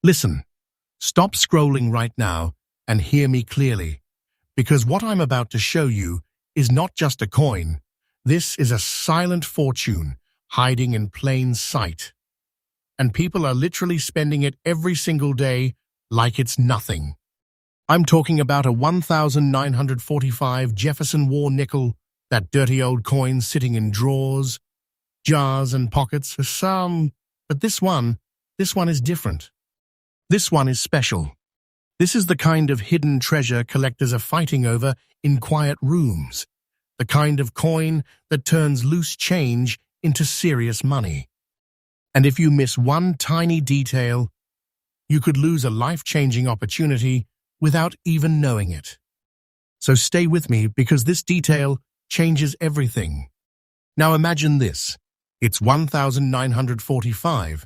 Listen, stop scrolling right now and hear me clearly, because what I'm about to show you is not just a coin. This is a silent fortune hiding in plain sight. And people are literally spending it every single day like it's nothing. I'm talking about a 1945 Jefferson War nickel, that dirty old coin sitting in drawers, jars and pockets. But this one is different. This one is special. This is the kind of hidden treasure collectors are fighting over in quiet rooms, the kind of coin that turns loose change into serious money. And if you miss one tiny detail, you could lose a life-changing opportunity without even knowing it. So stay with me, because this detail changes everything. Now imagine this. It's 1945.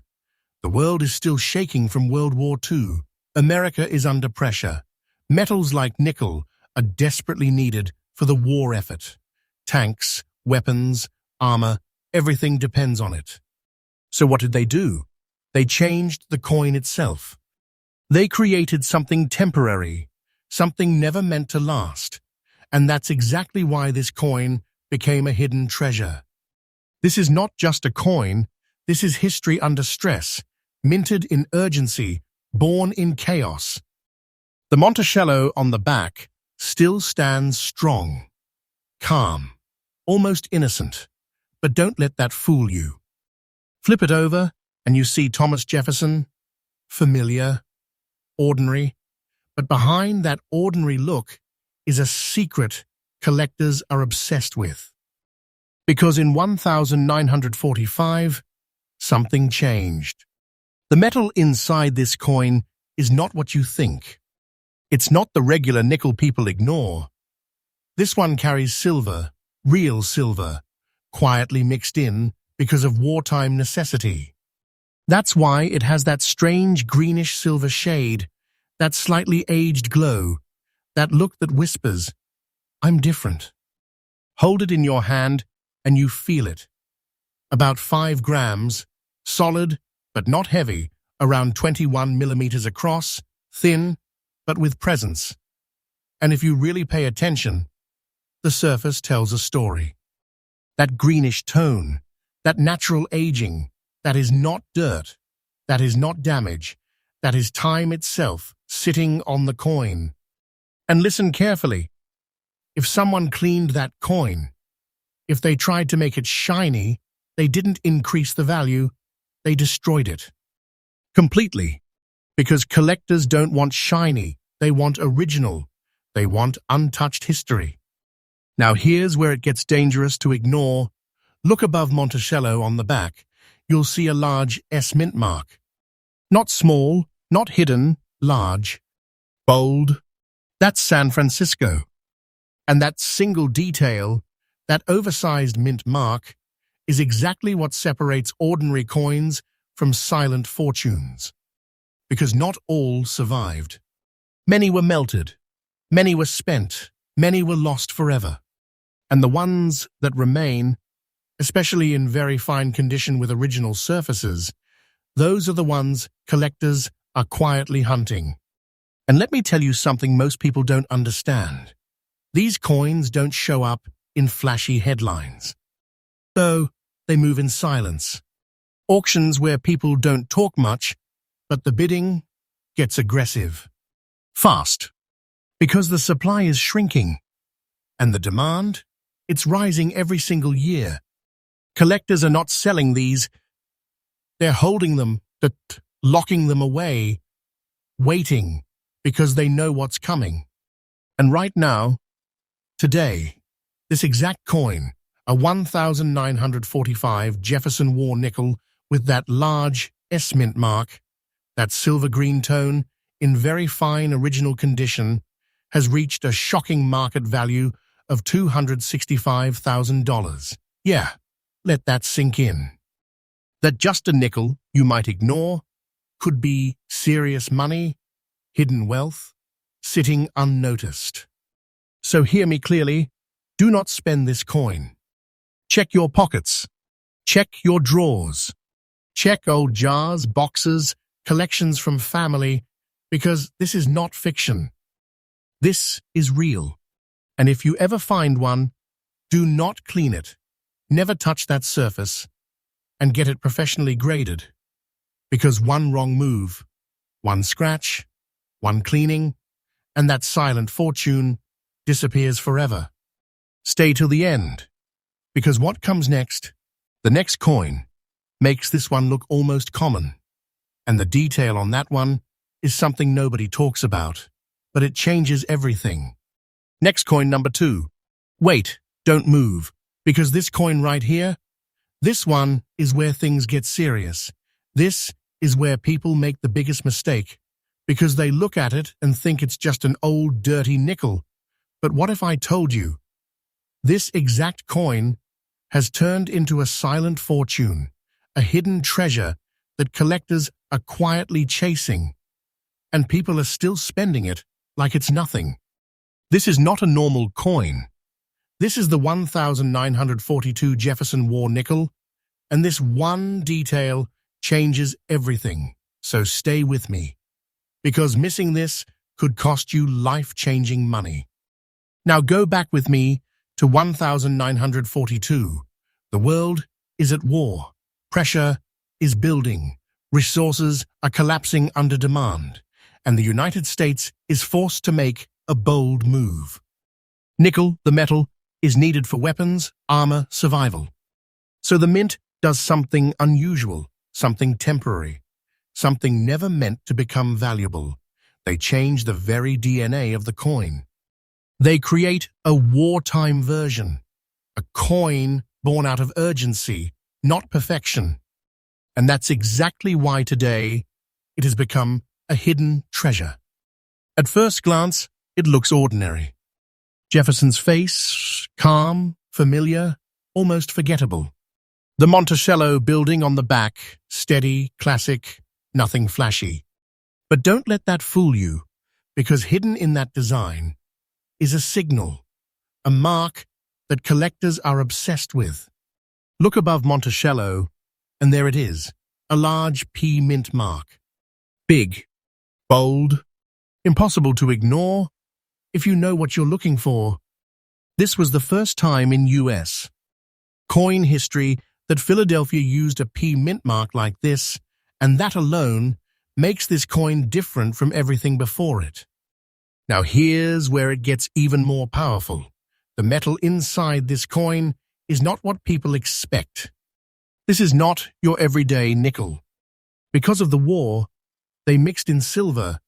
The world is still shaking from World War II. America is under pressure. Metals like nickel are desperately needed for the war effort. Tanks, weapons, armor, everything depends on it. So what did they do? They changed the coin itself. They created something temporary, something never meant to last. And that's exactly why this coin became a hidden treasure. This is not just a coin, this is history under stress, minted in urgency, born in chaos. The Monticello on the back still stands strong, calm, almost innocent. But don't let that fool you. Flip it over and you see Thomas Jefferson, familiar, ordinary. But behind that ordinary look is a secret collectors are obsessed with. Because in 1945, something changed. The metal inside this coin is not what you think. It's not the regular nickel people ignore. This one carries silver, real silver, quietly mixed in because of wartime necessity. That's why it has that strange greenish silver shade, that slightly aged glow, that look that whispers, "I'm different." Hold it in your hand and you feel it. About 5 grams, solid but not heavy, around 21 millimeters across, thin but with presence. And if you really pay attention, the surface tells a story. That greenish tone, that natural aging, that is not dirt, that is not damage, that is time itself sitting on the coin. And listen carefully. If someone cleaned that coin, if they tried to make it shiny, they didn't increase the value, they destroyed it. Completely. Because collectors don't want shiny, they want original, they want untouched history. Now here's where it gets dangerous to ignore. Look above Monticello on the back. You'll see a large S mint mark. Not small, not hidden, large. Bold. That's San Francisco. And that single detail, that oversized mint mark, is exactly what separates ordinary coins from silent fortunes. Because not all survived. Many were melted, many were spent, many were lost forever. And the ones that remain, especially in very fine condition with original surfaces, those are the ones collectors are quietly hunting. And let me tell you something most people don't understand. These coins don't show up in flashy headlines. So they move in silence. Auctions where people don't talk much, but the bidding gets aggressive. Fast. Because the supply is shrinking. And the demand? It's rising every single year. Collectors are not selling these. They're holding them, locking them away, waiting, because they know what's coming. And right now, today, this exact coin, a 1945 Jefferson War nickel with that large S mint mark, that silver green tone, in very fine original condition, has reached a shocking market value of $265,000. Yeah, let that sink in. That just a nickel you might ignore could be serious money, hidden wealth, sitting unnoticed. So hear me clearly, do not spend this coin. Check your pockets. Check your drawers. Check old jars, boxes, collections from family, because this is not fiction. This is real. And if you ever find one, do not clean it. Never touch that surface and get it professionally graded. Because one wrong move, one scratch, one cleaning, and that silent fortune disappears forever. Stay till the end, because what comes next, the next coin, makes this one look almost common. And the detail on that one is something nobody talks about, but it changes everything. Next coin number 2. Wait, don't move, because this coin right here, this one is where things get serious. This is where people make the biggest mistake, because they look at it and think it's just an old dirty nickel. But what if I told you? This exact coin has turned into a silent fortune, a hidden treasure that collectors are quietly chasing, and people are still spending it like it's nothing. This is not a normal coin. This is the 1942 Jefferson War nickel, and this one detail changes everything. So stay with me, because missing this could cost you life-changing money. Now go back with me to 1942. The world is at war. Pressure is building. Resources are collapsing under demand, and the United States is forced to make a bold move. Nickel, the metal, is needed for weapons, armor, survival. So the mint does something unusual, something temporary, something never meant to become valuable. They change the very DNA of the coin. They create a wartime version, a coin born out of urgency, not perfection. And that's exactly why today it has become a hidden treasure. At first glance, it looks ordinary. Jefferson's face, calm, familiar, almost forgettable. The Monticello building on the back, steady, classic, nothing flashy. But don't let that fool you, because hidden in that design is a signal, a mark that collectors are obsessed with. Look above Monticello, and there it is, a large P mint mark. Big, bold, impossible to ignore if you know what you're looking for. This was the first time in U.S. coin history that Philadelphia used a P mint mark like this, and that alone makes this coin different from everything before it. Now here's where it gets even more powerful. The metal inside this coin is not what people expect. This is not your everyday nickel. Because of the war, they mixed in silver,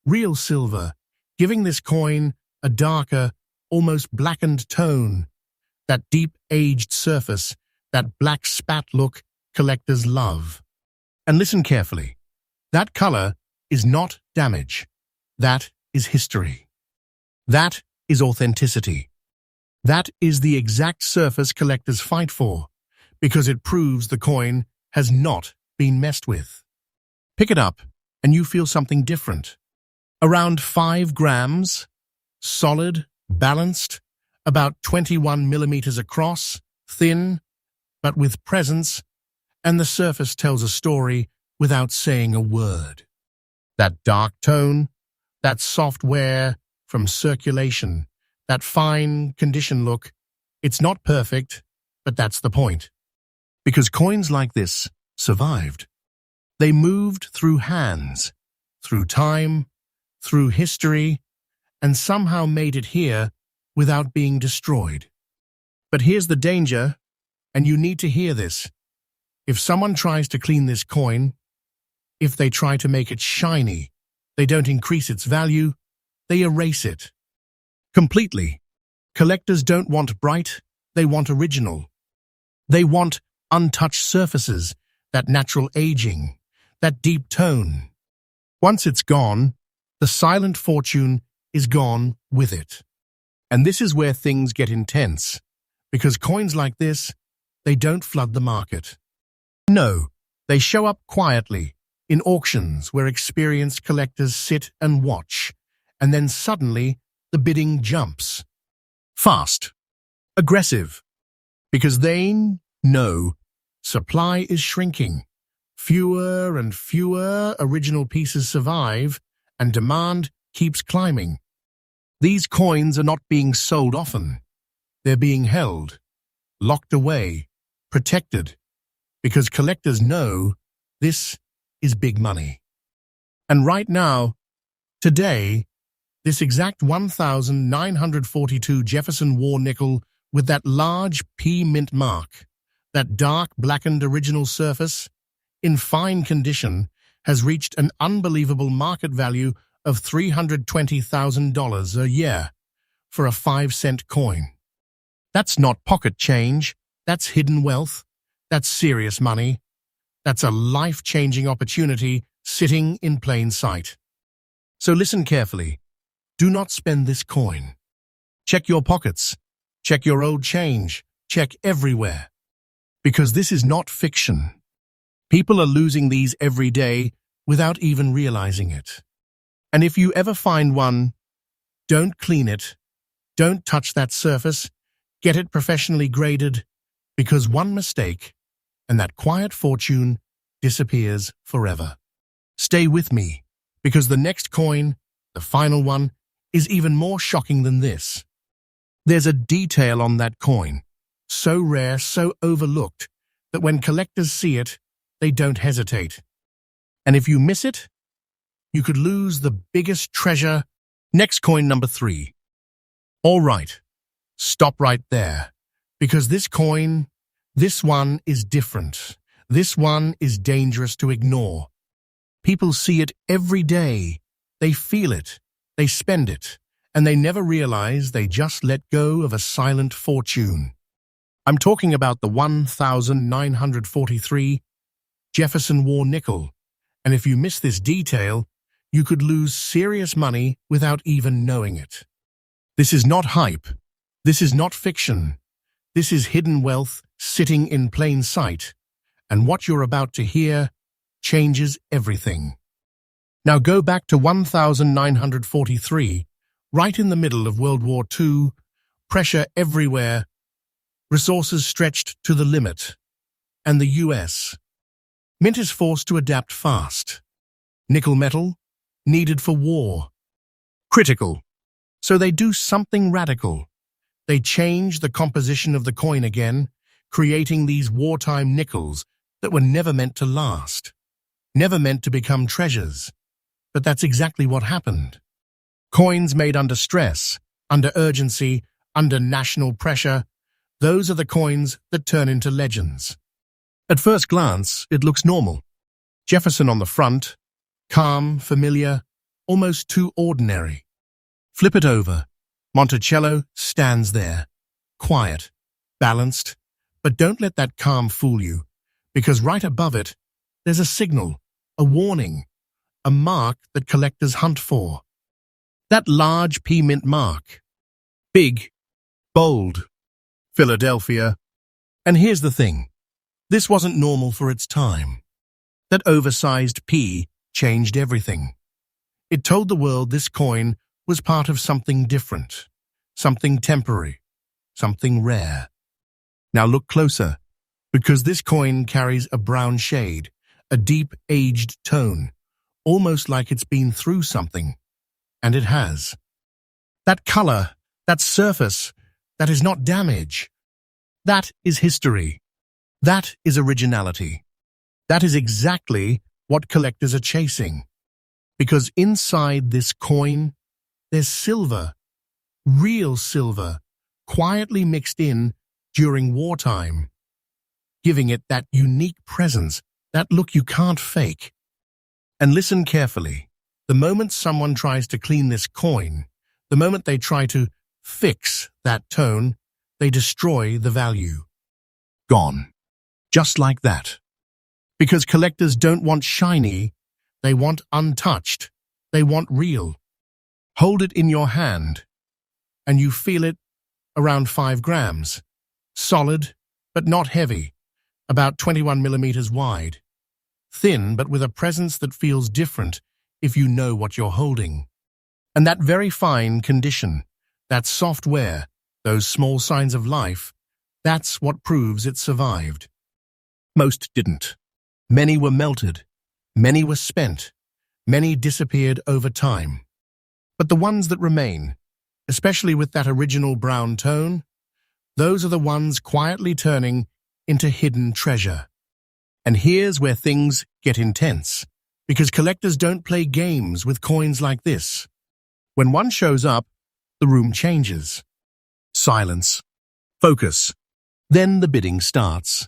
real silver, giving this coin a darker, almost blackened tone, that deep aged surface, that black spat look collectors love. And listen carefully. That color is not damage. That is history. That is authenticity. That is the exact surface collectors fight for, because it proves the coin has not been messed with. Pick it up, and you feel something different. Around 5 grams, solid, balanced, about 21 millimeters across, thin, but with presence, and the surface tells a story without saying a word. That dark tone, that soft wear from circulation, that fine condition look, it's not perfect, but that's the point. Because coins like this survived. They moved through hands, through time, through history, and somehow made it here without being destroyed. But here's the danger, and you need to hear this. If someone tries to clean this coin, if they try to make it shiny, they don't increase its value, they erase it. Completely. Collectors don't want bright, they want original. They want untouched surfaces, that natural aging, that deep tone. Once it's gone, the silent fortune is gone with it. And this is where things get intense, because coins like this, they don't flood the market. No, they show up quietly, in auctions where experienced collectors sit and watch, and then suddenly the bidding jumps. Fast, aggressive, because they know supply is shrinking, Fewer and fewer original pieces survive, and demand keeps climbing. These coins are not being sold often. They're being held, locked away, protected, because collectors know this is big money. And right now, today, this exact 1942 Jefferson war nickel with that large P mint mark, that dark blackened original surface, in fine condition, has reached an unbelievable market value of $320,000 a year for a 5-cent coin. That's not pocket change, that's hidden wealth, that's serious money, that's a life-changing opportunity sitting in plain sight. So listen carefully. Do not spend this coin. Check your pockets. Check your old change. Check everywhere. Because this is not fiction. People are losing these every day without even realizing it. And if you ever find one, don't clean it. Don't touch that surface. Get it professionally graded, because one mistake and that quiet fortune disappears forever. Stay with me, because the next coin, the final one, is even more shocking than this. There's a detail on that coin, so rare, so overlooked, that when collectors see it, they don't hesitate. And if you miss it, you could lose the biggest treasure. Next coin, number 3. All right, stop right there, because this coin, this one is different. This one is dangerous to ignore. People see it every day. They feel it. They spend it, and they never realize they just let go of a silent fortune. I'm talking about the 1943 Jefferson war nickel, and if you miss this detail, you could lose serious money without even knowing it. This is not hype. This is not fiction. This is hidden wealth sitting in plain sight, and what you're about to hear changes everything. Now go back to 1943, right in the middle of World War II, pressure everywhere, resources stretched to the limit, and the US. Mint is forced to adapt fast. Nickel metal, needed for war. Critical. So they do something radical. They change the composition of the coin again, creating these wartime nickels that were never meant to last, never meant to become treasures. But that's exactly what happened. Coins made under stress, under urgency, under national pressure, those are the coins that turn into legends. At first glance, it looks normal. Jefferson on the front, calm, familiar, almost too ordinary. Flip it over. Monticello stands there, quiet, balanced, but don't let that calm fool you, because right above it, there's a signal, a warning, a mark that collectors hunt for. That large P mint mark. Big, bold, Philadelphia. And here's the thing. This wasn't normal for its time. That oversized P changed everything. It told the world this coin was part of something different, something temporary, something rare. Now look closer, because this coin carries a brown shade, a deep, aged tone, almost like it's been through something. And it has. That color, that surface, that is not damage. That is history. That is originality. That is exactly what collectors are chasing. Because inside this coin, there's silver, real silver, quietly mixed in during wartime, giving it that unique presence, that look you can't fake. And listen carefully. The moment someone tries to clean this coin, the moment they try to fix that tone, they destroy the value. Gone. Just like that. Because collectors don't want shiny, they want untouched, they want real. Hold it in your hand, and you feel it around 5 grams. Solid, but not heavy, about 21 millimeters wide. Thin, but with a presence that feels different if you know what you're holding. And that very fine condition, that soft wear, those small signs of life, that's what proves it survived. Most didn't. Many were melted, many were spent, many disappeared over time. But the ones that remain, especially with that original brown tone, those are the ones quietly turning into hidden treasure. And here's where things get intense, because collectors don't play games with coins like this. When one shows up, the room changes. Silence. Focus. Then the bidding starts.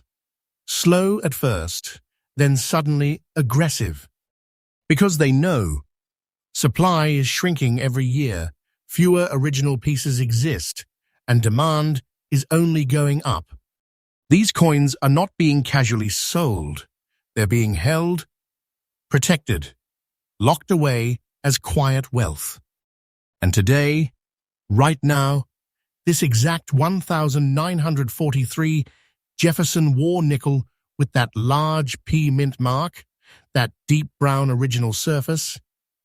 Slow at first, then suddenly aggressive. Because they know supply is shrinking every year, fewer original pieces exist, and demand is only going up. These coins are not being casually sold. They're being held, protected, locked away as quiet wealth. And today, right now, this exact 1943 Jefferson war nickel with that large P mint mark, that deep brown original surface,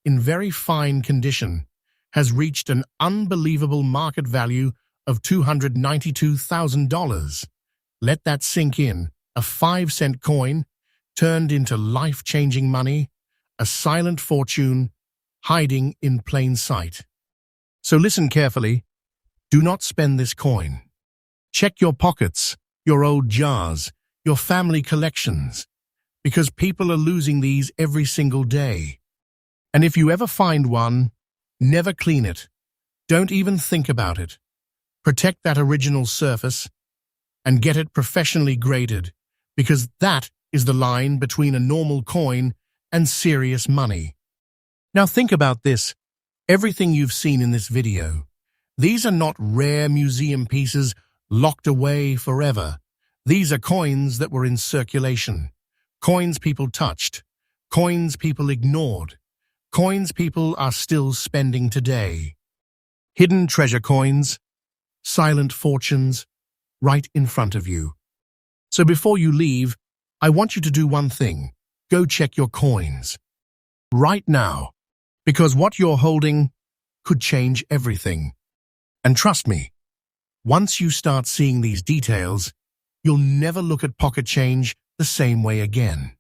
in very fine condition, has reached an unbelievable market value of $292,000. Let that sink in. A 5-cent coin turned into life-changing money, a silent fortune hiding in plain sight. So listen carefully. Do not spend this coin. Check your pockets, your old jars, your family collections, because people are losing these every single day. And if you ever find one, never clean it. Don't even think about it. Protect that original surface and get it professionally graded, because that is the line between a normal coin and serious money. Now think about this. Everything you've seen in this video, these are not rare museum pieces locked away forever. These are coins that were in circulation, coins people touched, coins people ignored, coins people are still spending today. Hidden treasure coins, silent fortunes, right in front of you. So before you leave, I want you to do one thing. Go check your coins. Right now. Because what you're holding could change everything. And trust me, once you start seeing these details, you'll never look at pocket change the same way again.